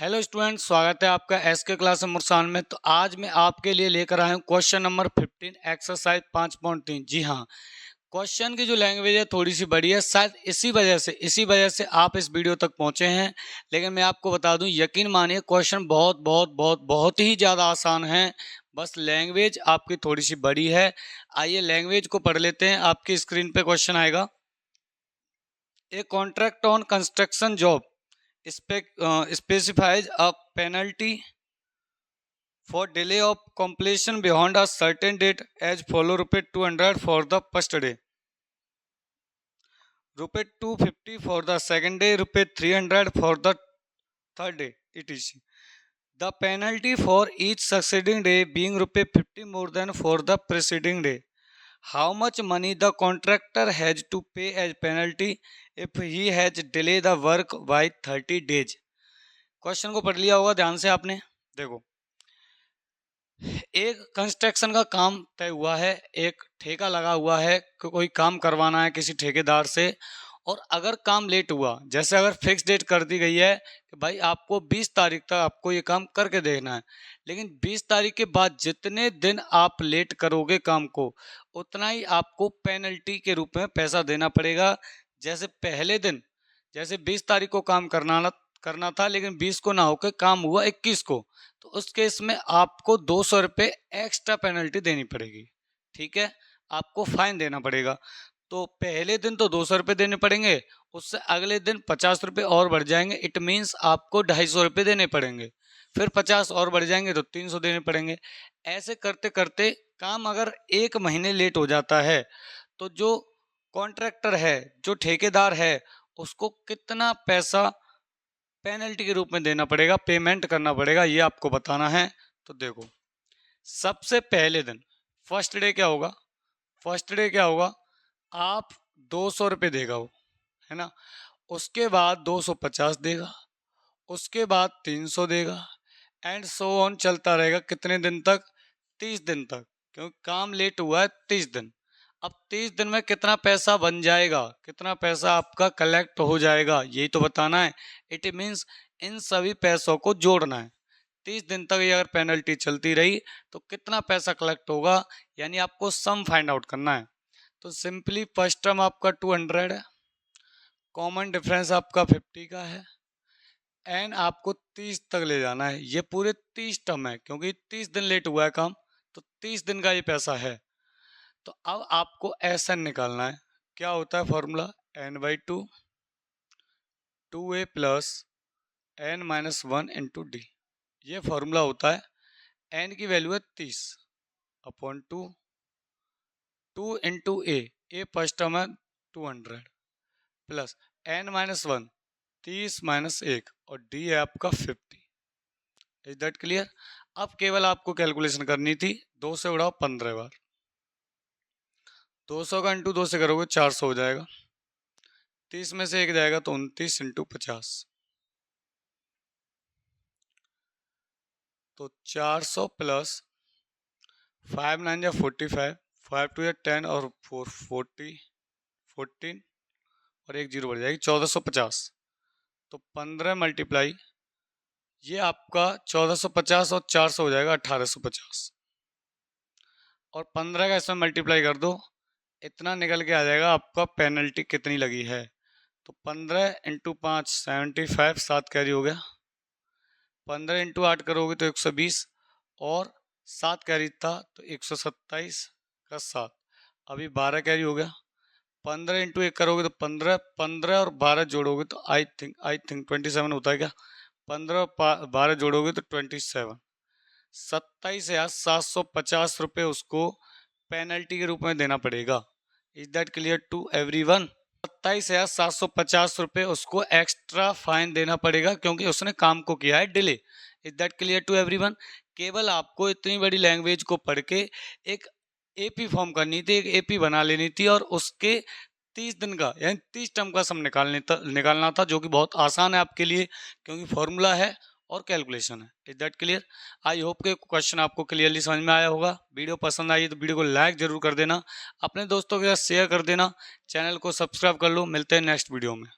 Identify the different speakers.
Speaker 1: Hello student, स्वागत है आपका एसके क्लास मुरसान में। तो आज मैं आपके लिए लेकर आया हूँ क्वेश्चन नंबर 15 एक्सरसाइज 5.3। जी हाँ, क्वेश्चन की जो लैंग्वेज है थोड़ी सी बड़ी है, शायद इसी वजह से आप इस वीडियो तक पहुंचे हैं। लेकिन मैं आपको बता दूं, यकीन मानिए क्वेश्चन बहुत बहुत बहुत बहुत ही ज़्यादा आसान है। बस लैंग्वेज आपकी थोड़ी सी बड़ी है। आइए लैंग्वेज को पढ़ लेते हैं। आपकी स्क्रीन पे क्वेश्चन आएगा। A contract on construction job specifies a penalty for delay of completion beyond a certain date as follow: rupees 200 for the first day, rupees 250 for the second day, rupees 300 for the third day, etc. The penalty for each succeeding day being rupees 50 more than for the preceding day. How much money the contractor has to pay as penalty if he has delayed the work by 30 days? Question को पढ़ लिया होगा ध्यान से आपने। देखो, एक construction का काम तय हुआ है, एक ठेका लगा हुआ है, कोई काम करवाना है किसी ठेकेदार से। और अगर काम लेट हुआ, जैसे अगर फिक्स डेट कर दी गई है कि भाई आपको 20 तारीख तक आपको ये काम करके देना है, लेकिन 20 तारीख के बाद जितने दिन आप लेट करोगे काम को, उतना ही आपको पेनल्टी के रूप में पैसा देना पड़ेगा। जैसे पहले दिन, जैसे 20 तारीख को काम करना था लेकिन 20 को ना होकर काम हुआ 21 को, तो उस केस में आपको 200 रुपये एक्स्ट्रा पेनल्टी देनी पड़ेगी। ठीक है, आपको फाइन देना पड़ेगा। तो पहले दिन तो 200 रुपये देने पड़ेंगे, उससे अगले दिन 50 रुपये और बढ़ जाएंगे। इट मीन्स आपको 250 रुपये देने पड़ेंगे। फिर 50 और बढ़ जाएंगे तो 300 देने पड़ेंगे। ऐसे करते करते काम अगर 1 महीने लेट हो जाता है तो जो कॉन्ट्रैक्टर है, जो ठेकेदार है, उसको कितना पैसा पेनल्टी के रूप में देना पड़ेगा, पेमेंट करना पड़ेगा, ये आपको बताना है। तो देखो, सबसे पहले दिन फर्स्ट डे क्या होगा? फर्स्ट डे क्या होगा? आप 200 रुपये देगा वो, है ना। उसके बाद 250 देगा, उसके बाद 300 देगा, एंड सो ऑन चलता रहेगा। कितने दिन तक? 30 दिन तक, क्योंकि काम लेट हुआ है 30 दिन। अब 30 दिन में कितना पैसा बन जाएगा, कितना पैसा आपका कलेक्ट हो जाएगा, यही तो बताना है। इट मीन्स इन सभी पैसों को जोड़ना है। 30 दिन तक ये अगर पेनल्टी चलती रही तो कितना पैसा कलेक्ट होगा, यानी आपको सम फाइंड आउट करना है। तो सिंपली फर्स्ट टर्म आपका 200 है, कॉमन डिफरेंस आपका 50 का है, एंड आपको 30 तक ले जाना है। ये पूरे 30 टर्म है, क्योंकि 30 दिन लेट हुआ है काम, तो 30 दिन का ये पैसा है। तो अब आपको एस एन निकालना है। क्या होता है formula? n/2 2a plus n-1 into D, ये फॉर्मूला होता है। n की वैल्यू है 30 अपॉन 2, 2 इंटू ए फर्स्ट टर्म है 200 प्लस n-1 30 माइनस 1, और डी है आपका 50। Is that clear? अब केवल आपको कैलकुलेशन करनी थी। 2 से उड़ाओ 15 बार, 200 का इंटू 2 से करोगे 400 हो जाएगा। 30 में से 1 जाएगा तो 29 इंटू 50, तो 400 प्लस 5 9 या 45, 5 2 या 10 और 4 40 14, और 1 0 बढ़ जाएगी 1450। तो 15 मल्टीप्लाई, ये आपका 1450 और 400 हो जाएगा 1850, और 15 का इसमें मल्टीप्लाई कर दो, इतना निकल के आ जाएगा आपका पेनल्टी कितनी लगी है। तो 15 इंटू 5 75, 7 कैरी हो गया। 15 इंटू 8 करोगे तो 120, और 7 कैरी था तो 127 का 7, अभी 12 कैरी हो गया। 15 इंटू 1 करोगे तो 15, 15 और 12 जोड़ोगे तो आई थिंक 27 होता है क्या? 15 और 12 जोड़ोगे तो 27, 27,750 रुपये उसको पेनल्टी के रूप में देना पड़ेगा। Is that clear to everyone? 27,750 रुपये उसको एक्स्ट्रा फाइन देना पड़ेगा, क्योंकि उसने काम को किया है delay. Is that clear to everyone? केवल आपको इतनी बड़ी लैंग्वेज को पढ़ के एक एपी फॉर्म करनी थी, एक एपी बना लेनी थी, और उसके 30 दिन का यानी 30 टर्म का सम निकालना था, जो कि बहुत आसान है आपके लिए, क्योंकि फॉर्मूला है और कैलकुलेशन है। Is that clear? I hope के क्वेश्चन आपको क्लियरली समझ में आया होगा। वीडियो पसंद आई तो वीडियो को लाइक जरूर कर देना, अपने दोस्तों के साथ शेयर कर देना, चैनल को सब्सक्राइब कर लो। मिलते हैं नेक्स्ट वीडियो में।